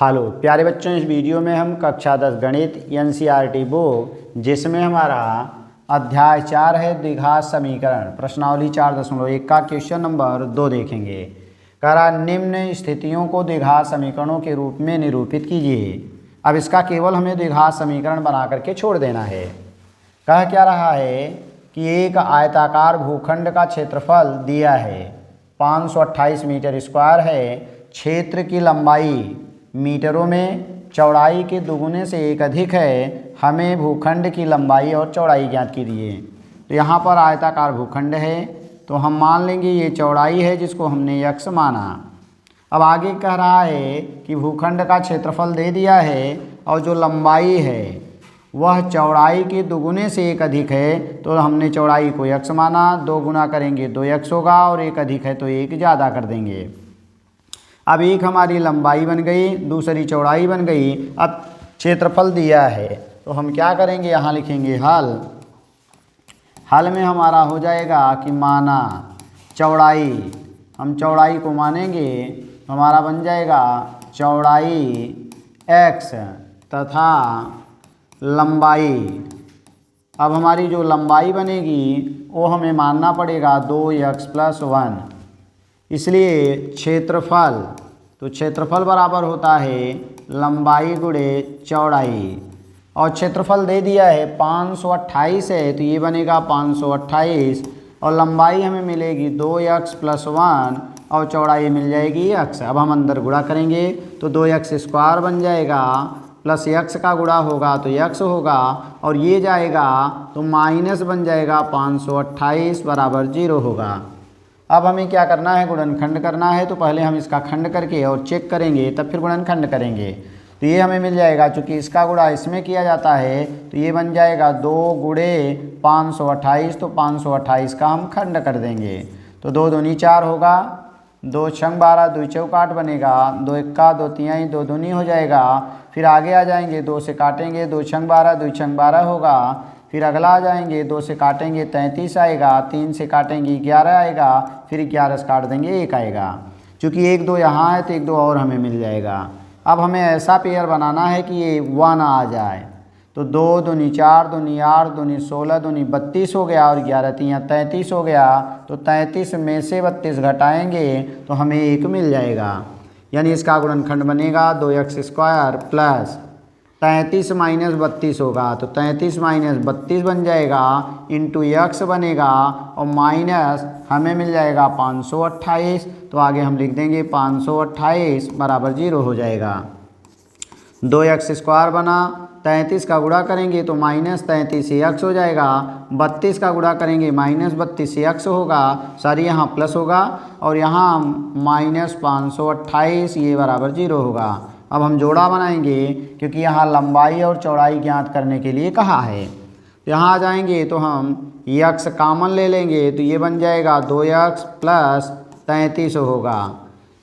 Hello प्यारे बच्चों, इस वीडियो में हम कक्षा 10 गणित एनसीईआरटी बुक जिसमें हमारा अध्याय 4 है द्विघात समीकरण प्रश्नावली 4.1 का क्वेश्चन नंबर 2 देखेंगे। कह रहा निम्न स्थितियों को द्विघात समीकरणों के रूप में निरूपित कीजिए। अब इसका केवल हमें द्विघात समीकरण बना करके छोड़ देना है। कह क्या रहा है कि एक आयताकार भूखंड का क्षेत्रफल दिया है 528 मीटर स्क्वायर है। क्षेत्र की लंबाई मीटरों में चौड़ाई के दुगुने से एक अधिक है। हमें भूखंड की लंबाई और चौड़ाई ज्ञात कीजिए। तो यहाँ पर आयताकार भूखंड है तो हम मान लेंगे ये चौड़ाई है जिसको हमने x माना। अब आगे कह रहा है कि भूखंड का क्षेत्रफल दे दिया है और जो लंबाई है वह चौड़ाई के दुगुने से एक अधिक है। तो हमने चौड़ाई को x माना, 2 गुना करेंगे 2x होगा और एक अधिक है तो एक ज़्यादा कर देंगे। अब एक हमारी लंबाई बन गई, दूसरी चौड़ाई बन गई। अब क्षेत्रफल दिया है तो हम क्या करेंगे, यहाँ लिखेंगे हल में हमारा हो जाएगा कि माना चौड़ाई, हम चौड़ाई को मानेंगे तो हमारा बन जाएगा चौड़ाई x तथा लंबाई। अब हमारी जो लंबाई बनेगी वो हमें मानना पड़ेगा 2x + 1। इसलिए क्षेत्रफल, तो क्षेत्रफल बराबर होता है लंबाई गुणे चौड़ाई। और क्षेत्रफल दे दिया है 528 है तो ये बनेगा 528 और लंबाई हमें मिलेगी 2x + 1 और चौड़ाई मिल जाएगी x। अब हम अंदर गुणा करेंगे तो 2x² बन जाएगा प्लस x का गुणा होगा तो x होगा और ये जाएगा तो माइनस बन जाएगा 528 बराबर 0 होगा। अब हमें क्या करना है, गुणनखंड करना है। तो पहले हम इसका खंड करके और चेक करेंगे तब फिर गुणनखंड करेंगे। तो ये हमें मिल जाएगा, चूँकि इसका गुणा इसमें किया जाता है तो ये बन जाएगा 2 गुणे 528। तो 528 का हम खंड कर देंगे तो 2 दूनी 4 होगा, 2 छंग 12, 2 चौक 8 बनेगा, 2 एक्का 2 तिहाई 2 दूनी हो जाएगा। फिर आगे आ जाएंगे 2 से काटेंगे 2 छंग 12, 2 छंग 12 होगा। फिर अगला आ जाएंगे 2 से काटेंगे 33 आएगा, 3 से काटेंगे 11 आएगा, फिर 11 से काट देंगे 1 आएगा। चूँकि 1 2 यहाँ है तो 1 2 और हमें मिल जाएगा। अब हमें ऐसा पेयर बनाना है कि ये 1 आ जाए। तो 2 दूनी 4, दूनी 8, दूनी 16, दूनी 32 हो गया और 11 तियाँ 33 हो गया। तो 33 में से 32 घटाएंगे तो हमें 1 मिल जाएगा। यानी इसका गुणनखंड बनेगा 2x² प्लस 33 माइनस 32 होगा तो 33 माइनस 32 बन जाएगा इंटू x बनेगा और माइनस हमें मिल जाएगा 528। तो आगे हम लिख देंगे 528 बराबर 0 हो जाएगा। 2x² बना, 33 का गुणा करेंगे तो माइनस 33 से x हो जाएगा, 32 का गुणा करेंगे माइनस 32 से x होगा, सॉरी यहाँ प्लस होगा और यहाँ माइनस 528 ये बराबर 0 होगा। अब हम जोड़ा बनाएंगे क्योंकि यहाँ लंबाई और चौड़ाई ज्ञात करने के लिए कहा है। यहाँ आ जाएंगे तो हम x कॉमन ले लेंगे तो ये बन जाएगा 2x + 33 होगा।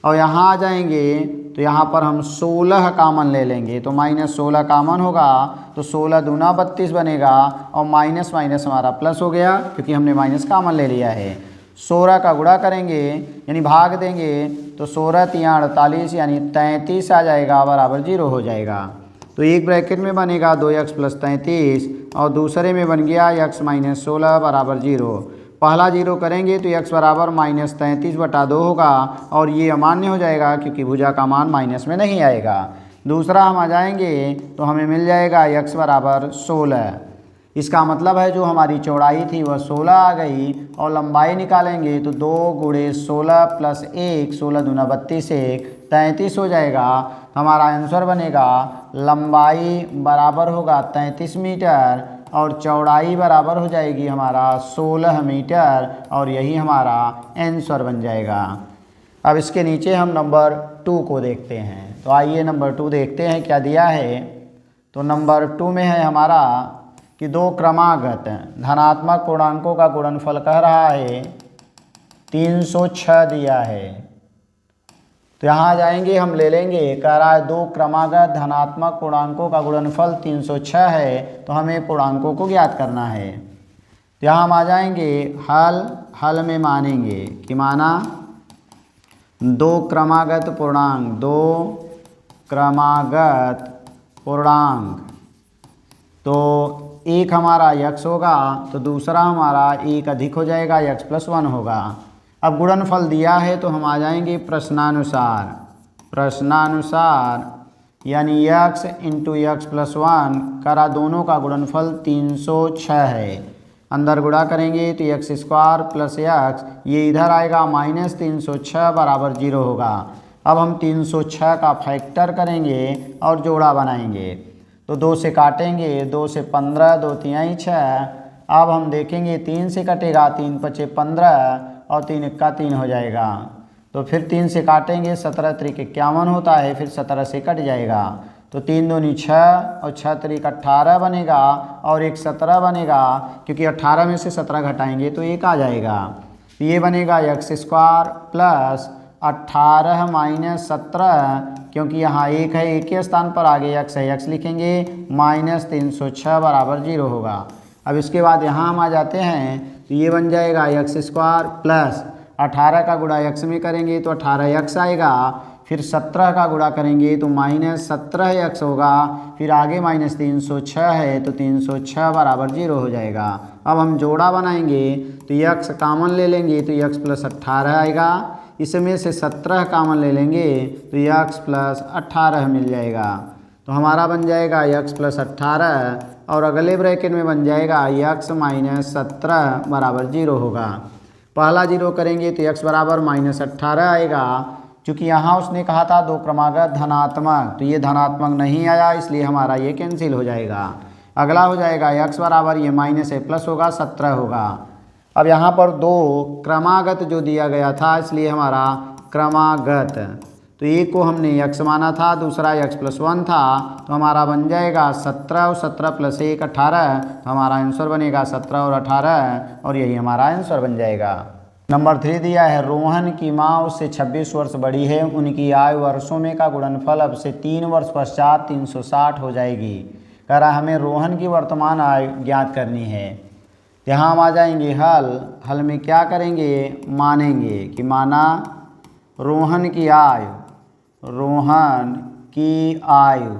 और यहाँ आ जाएंगे तो यहाँ पर हम 16 कॉमन ले लेंगे तो -16 कॉमन होगा तो 16 दूना 32 बनेगा और माइनस माइनस हमारा प्लस हो गया क्योंकि हमने माइनस कॉमन ले लिया है। 16 का गुणा करेंगे यानी भाग देंगे तो 16 तियाँ 48 यानी 33 आ जाएगा बराबर 0 हो जाएगा। तो एक ब्रैकेट में बनेगा 2x + 33 और दूसरे में बन गया x - 16 बराबर 0। पहला 0 करेंगे तो x बराबर -33/2 होगा और ये अमान्य हो जाएगा क्योंकि भुजा का मान माइनस में नहीं आएगा। दूसरा हम आ जाएंगे तो हमें मिल जाएगा x बराबर 16। इसका मतलब है जो हमारी चौड़ाई थी वह 16 आ गई और लंबाई निकालेंगे तो 2 गुणे 16 + 1, 16 दूना 32 1 33 हो जाएगा। हमारा आंसर बनेगा लंबाई बराबर होगा 33 मीटर और चौड़ाई बराबर हो जाएगी हमारा 16 मीटर और यही हमारा आंसर बन जाएगा। अब इसके नीचे हम नंबर 2 को देखते हैं। तो आइए नंबर 2 देखते हैं क्या दिया है। तो नंबर 2 में है हमारा कि 2 क्रमागत धनात्मक पूर्णांकों का गुणनफल कह रहा है 306 दिया है। तो यहाँ जाएंगे हम ले लेंगे, कह रहा है 2 क्रमागत धनात्मक पूर्णांकों का गुणनफल 306 है तो हमें पूर्णांकों को ज्ञात करना है। तो यहाँ हम आ जाएंगे हल में मानेंगे कि माना 2 क्रमागत पूर्णांक 2 क्रमागत पूर्णांक। तो एक हमारा x होगा तो दूसरा हमारा एक अधिक हो जाएगा, x+1 होगा। अब गुणनफल दिया है तो हम आ जाएंगे प्रश्नानुसार यानी x इंटू x+1 करा दोनों का गुणनफल 306 है। अंदर गुणा करेंगे तो x² + x, ये इधर आएगा -306 बराबर 0 होगा। अब हम 306 का फैक्टर करेंगे और जोड़ा बनाएंगे। तो 2 से काटेंगे, 2 से 15, 2 तिहाई 6। अब हम देखेंगे 3 से कटेगा, 3 पचे 15 और 3 एक्का 3 हो जाएगा। तो फिर 3 से काटेंगे, 17 त्रिक 51 होता है, फिर 17 से कट जाएगा। तो 3 दूनी 6 और 6 त्रिक 18 बनेगा और एक 17 बनेगा, क्योंकि 18 में से 17 घटाएंगे तो 1 आ जाएगा। तो ये बनेगा x² + 18 - 17, क्योंकि यहाँ 1 है, एक के स्थान पर आगे x है, x लिखेंगे, -306 बराबर 0 होगा। अब इसके बाद यहाँ हम आ जाते हैं तो ये बन जाएगा x² + 18 का गुणा x में करेंगे तो 18x आएगा, फिर 17 का गुणा करेंगे तो -17x होगा, फिर आगे -306 है तो 306 बराबर 0 हो जाएगा। अब हम जोड़ा बनाएंगे तो x कॉमन ले लेंगे तो x + 18 आएगा, इसमें से 17 कॉमन ले लेंगे तो x + 18 मिल जाएगा। तो हमारा बन जाएगा x + 18 और अगले ब्रैकेट में बन जाएगा x - 17 बराबर 0 होगा। पहला 0 करेंगे तो x बराबर -18 आएगा, क्योंकि यहाँ उसने कहा था दो क्रमागत धनात्मक, तो ये धनात्मक नहीं आया, इसलिए हमारा ये कैंसिल हो जाएगा। अगला हो जाएगा x बराबर ये -+ होगा, 17 होगा। अब यहाँ पर दो क्रमागत जो दिया गया था, इसलिए हमारा क्रमागत, तो एक को हमने x माना था, दूसरा x+1 था, तो हमारा बन जाएगा 17 और 17 + 1 18, तो हमारा आंसर बनेगा 17 और 18 और यही हमारा आंसर बन जाएगा। नंबर 3 दिया है रोहन की माँ उससे 26 वर्ष बड़ी है, उनकी आयु वर्षों में का गुणनफल अब से 3 वर्ष पश्चात 360 हो जाएगी। कह रहा हमें रोहन की वर्तमान आयु ज्ञात करनी है। यहाँ हम आ जाएंगे हल में क्या करेंगे, मानेंगे कि माना रोहन की आयु,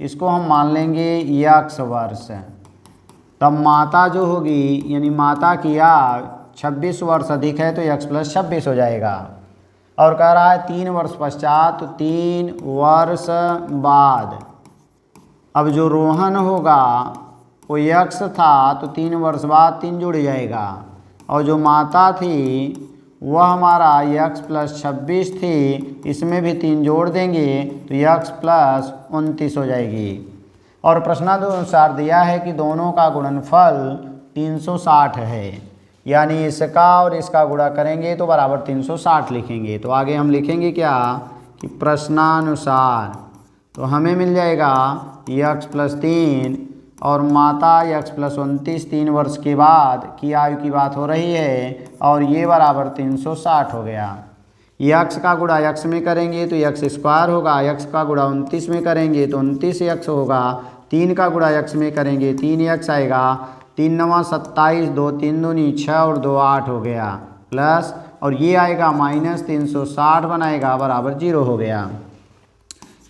इसको हम मान लेंगे x वर्ष। तब माता जो होगी यानी माता की आयु 26 वर्ष अधिक है तो x + 26 हो जाएगा। और कह रहा है 3 वर्ष पश्चात, तो 3 वर्ष बाद। अब जो रोहन होगा वो x था तो 3 वर्ष बाद 3 जुड़ जाएगा, और जो माता थी वह हमारा x + 26 थी, इसमें भी 3 जोड़ देंगे तो x + 29 हो जाएगी। और प्रश्नानुसार दिया है कि दोनों का गुणनफल 360 है, यानी इसका और इसका गुणा करेंगे तो बराबर 360 लिखेंगे। तो आगे हम लिखेंगे क्या कि प्रश्नानुसार, तो हमें मिल जाएगा x + 3 और माता x + 29 3 वर्ष के बाद की आयु की बात हो रही है, और ये बराबर 360 हो गया। x का गुणा x में करेंगे तो x² होगा, x का गुणा 29 में करेंगे तो 29x होगा, 3 का गुणा x में करेंगे 3x आएगा, 3 9 27, 2 3 दूनी 6 और 2 8 हो गया, प्लस और ये आएगा -360 बनाएगा बराबर 0 हो गया।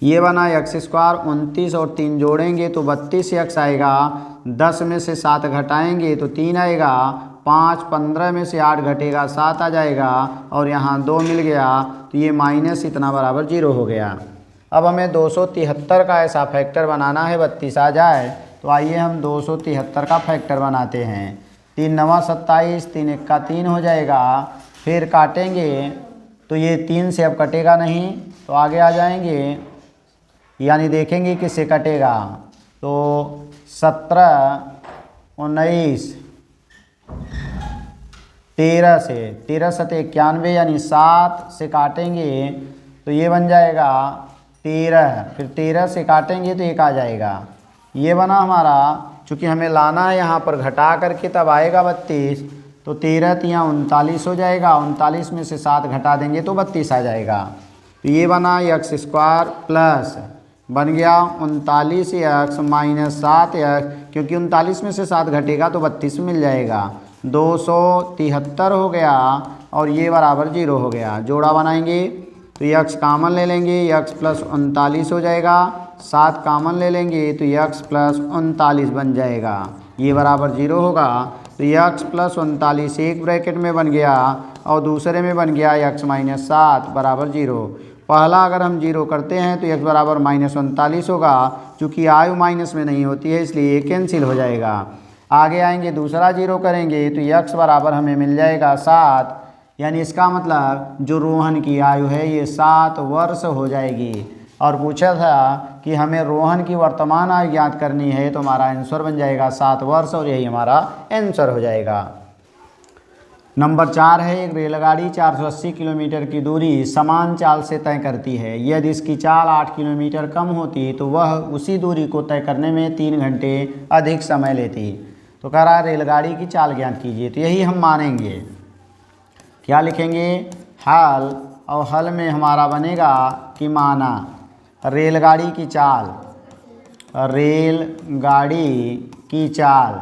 ये बना x² 29 और 3 जोड़ेंगे तो 32x आएगा, 10 में से 7 घटाएंगे तो 3 आएगा, 5 15 में से 8 घटेगा 7 आ जाएगा, और यहाँ 2 मिल गया तो ये माइनस इतना बराबर 0 हो गया। अब हमें 273 का ऐसा फैक्टर बनाना है 32 आ जाए, तो आइए हम 273 का फैक्टर बनाते हैं। 3 9 27, 3 एक्का 3 हो जाएगा, फिर काटेंगे तो ये 3 से अब कटेगा नहीं, तो आगे आ जाएंगे यानी देखेंगे किससे कटेगा, तो 17 19 13 से 13 7 91 यानी 7 से काटेंगे तो ये बन जाएगा 13, फिर 13 से काटेंगे तो 1 आ जाएगा। ये बना हमारा, चूँकि हमें लाना है यहाँ पर घटा करके तब आएगा 32, तो 13 तियाँ 39 हो जाएगा, 39 में से 7 घटा देंगे तो 32 आ जाएगा। तो ये बना x² प्लस बन गया 39x - 7x, क्योंकि 39 में से 7 घटेगा तो 32 मिल जाएगा, 273 हो गया और ये बराबर 0 हो गया। जोड़ा बनाएंगे तो यक्स कामन ले लेंगे, यक्स प्लस 39 हो जाएगा। 7 कामन ले लेंगे तो यक्स प्लस 39 बन जाएगा, ये बराबर 0 होगा। तो यक्स प्लस 39 एक ब्रैकेट में बन गया और दूसरे में बन गया यक्स माइनस 7 बराबर 0। पहला अगर हम 0 करते हैं तो यक्स बराबर माइनस 39 होगा। चूँकि आयु माइनस में नहीं होती है इसलिए ये कैंसिल हो जाएगा। आगे आएंगे दूसरा 0 करेंगे तो यक्स बराबर हमें मिल जाएगा 7, यानी इसका मतलब जो रोहन की आयु है ये 7 वर्ष हो जाएगी। और पूछा था कि हमें रोहन की वर्तमान आयु ज्ञात करनी है, तो हमारा आंसर बन जाएगा 7 वर्ष और यही हमारा आंसर हो जाएगा। नंबर 4 है, एक रेलगाड़ी 480 किलोमीटर की दूरी समान चाल से तय करती है। यदि इसकी चाल 8 किलोमीटर कम होती तो वह उसी दूरी को तय करने में 3 घंटे अधिक समय लेती। तो कह रहा है रेलगाड़ी की चाल ज्ञात कीजिए, तो यही हम मानेंगे। क्या लिखेंगे? हल, और हल में हमारा बनेगा कि माना रेलगाड़ी की चाल, रेलगाड़ी की चाल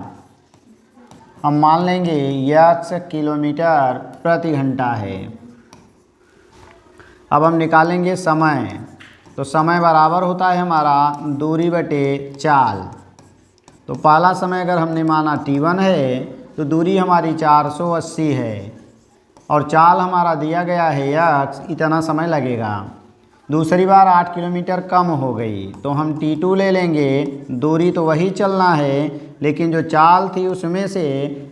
हम मान लेंगे यक्स किलोमीटर प्रति घंटा है। अब हम निकालेंगे समय, तो समय बराबर होता है हमारा दूरी बटे चाल। तो पहला समय अगर हमने माना t1 है तो दूरी हमारी 480 है और चाल हमारा दिया गया है यक्स, इतना समय लगेगा। दूसरी बार 8 किलोमीटर कम हो गई तो हम t2 ले लेंगे। दूरी तो वही चलना है लेकिन जो चाल थी उसमें से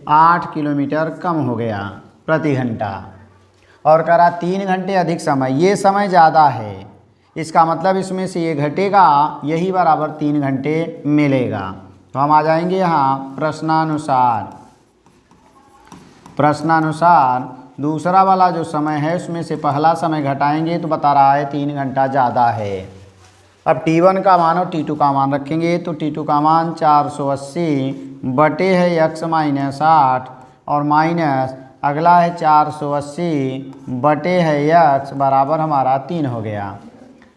8 किलोमीटर कम हो गया प्रति घंटा। और करा 3 घंटे अधिक समय, ये समय ज़्यादा है, इसका मतलब इसमें से ये घटेगा, यही बराबर 3 घंटे मिलेगा। तो हम आ जाएंगे यहाँ प्रश्नानुसार दूसरा वाला जो समय है उसमें से पहला समय घटाएंगे तो बता रहा है 3 घंटा ज़्यादा है। अब t1 का मान और t2 का मान रखेंगे तो t2 का मान 480 बटे है यक्स माइनस 8 और माइनस अगला है 480 बटे है यक्स बराबर हमारा 3 हो गया।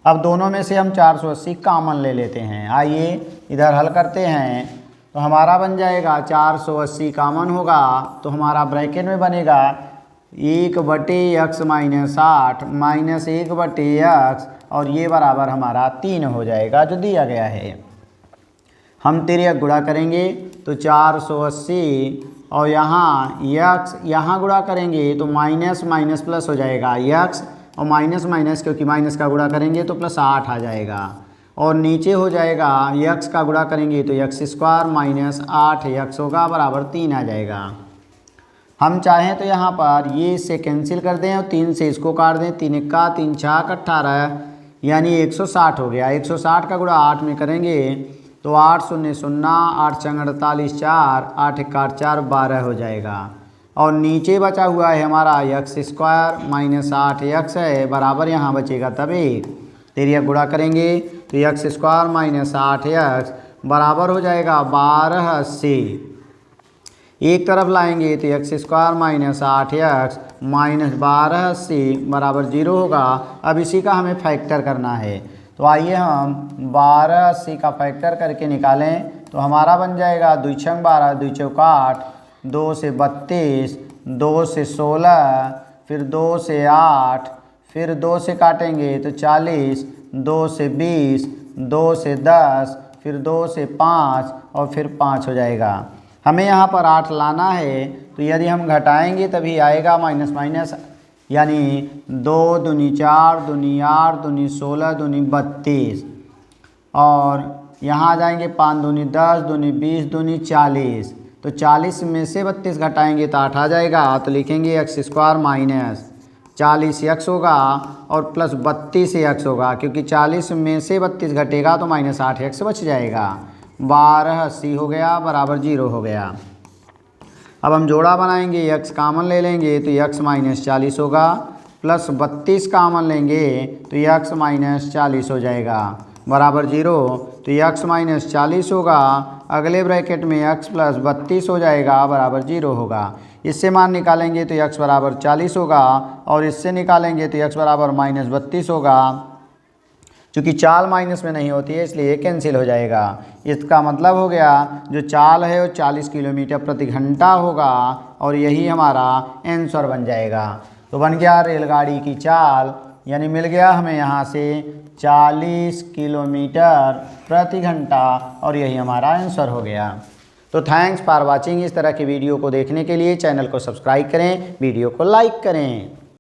अब दोनों में से हम 480 कॉमन ले लेते हैं। आइए इधर हल करते हैं तो हमारा बन जाएगा 480 कॉमन होगा तो हमारा ब्रैकेट में बनेगा 1 बटे यक्स माइनस 8 माइनस 1 बटे यक्स और ये बराबर हमारा 3 हो जाएगा जो दिया गया है। हम तिर्यक गुणा करेंगे तो 480 और यहाँ यक्स यहाँ गुणा करेंगे तो माइनस माइनस प्लस हो जाएगा यक्स और माइनस माइनस, क्योंकि माइनस का गुणा करेंगे तो प्लस 8 आ जाएगा और नीचे हो जाएगा यक्स का गुणा करेंगे तो यक्स स्क्वायर माइनस 8 यक्स होगा बराबर 3 आ जाएगा। हम चाहें तो यहाँ पर ये इससे कैंसिल कर दें और 3 से इसको काट दें। 3 का 3 छाक 18 यानी 160 हो गया। 160 का गुणा 8 में करेंगे तो 8 शून्य 0 8 छंग 48 4 8 1 4 12 हो जाएगा और नीचे बचा हुआ है हमारा यक्स स्क्वायर माइनस 8 यक्स है बराबर यहाँ बचेगा तब 1। तिर्यक गुणा करेंगे तो यक्स स्क्वायर माइनस 8 यक्स बराबर हो जाएगा 1280। एक तरफ लाएंगे तो x square minus 8 x minus 1280 बराबर 0 होगा। अब इसी का हमें फैक्टर करना है तो आइए हम 1280 का फैक्टर करके निकालें तो हमारा बन जाएगा 2 छंग 12 2 चौक 8 2 से 32 2 से 16 फिर 2 से 8 फिर 2 से काटेंगे तो 40 2 से 20 2 से 10 फिर 2 से 5 और फिर 5 हो जाएगा। हमें यहाँ पर 8 लाना है तो यदि हम घटाएंगे तभी आएगा माइनस माइनस, यानी 2 दूनी 4 दूनी 8 दूनी 16 दूनी 32 और यहाँ आ जाएंगे 5 दूनी 10 दूनी 20 दूनी 40। तो 40 में से 32 घटाएंगे तो 8 आ जाएगा। तो लिखेंगे एक्स स्क्वायर माइनस 40 यक्स होगा और प्लस 32 यक्स होगा, क्योंकि 40 में से 32 घटेगा तो माइनस 8 यक्स बच जाएगा। 1280 हो गया बराबर 0 हो गया। अब हम जोड़ा बनाएंगे, यक्स कामन ले लेंगे तो यक्स माइनस 40 होगा प्लस 32 कामन लेंगे तो यक्स माइनस 40 हो जाएगा बराबर 0। तो यक्स माइनस 40 होगा, अगले ब्रैकेट में यक्स प्लस 32 हो जाएगा बराबर 0 होगा। इससे मान निकालेंगे तो यक्स बराबर 40 होगा और इससे निकालेंगे तो यक्स बराबर माइनस 32 होगा। चूँकि चाल माइनस में नहीं होती है इसलिए ये कैंसिल हो जाएगा। इसका मतलब हो गया जो चाल है वो 40 किलोमीटर प्रति घंटा होगा और यही हमारा आंसर बन जाएगा। तो बन गया रेलगाड़ी की चाल यानी मिल गया हमें यहाँ से 40 किलोमीटर प्रति घंटा और यही हमारा आंसर हो गया। तो थैंक्स फॉर वाचिंग। इस तरह की वीडियो को देखने के लिए चैनल को सब्सक्राइब करें, वीडियो को लाइक करें।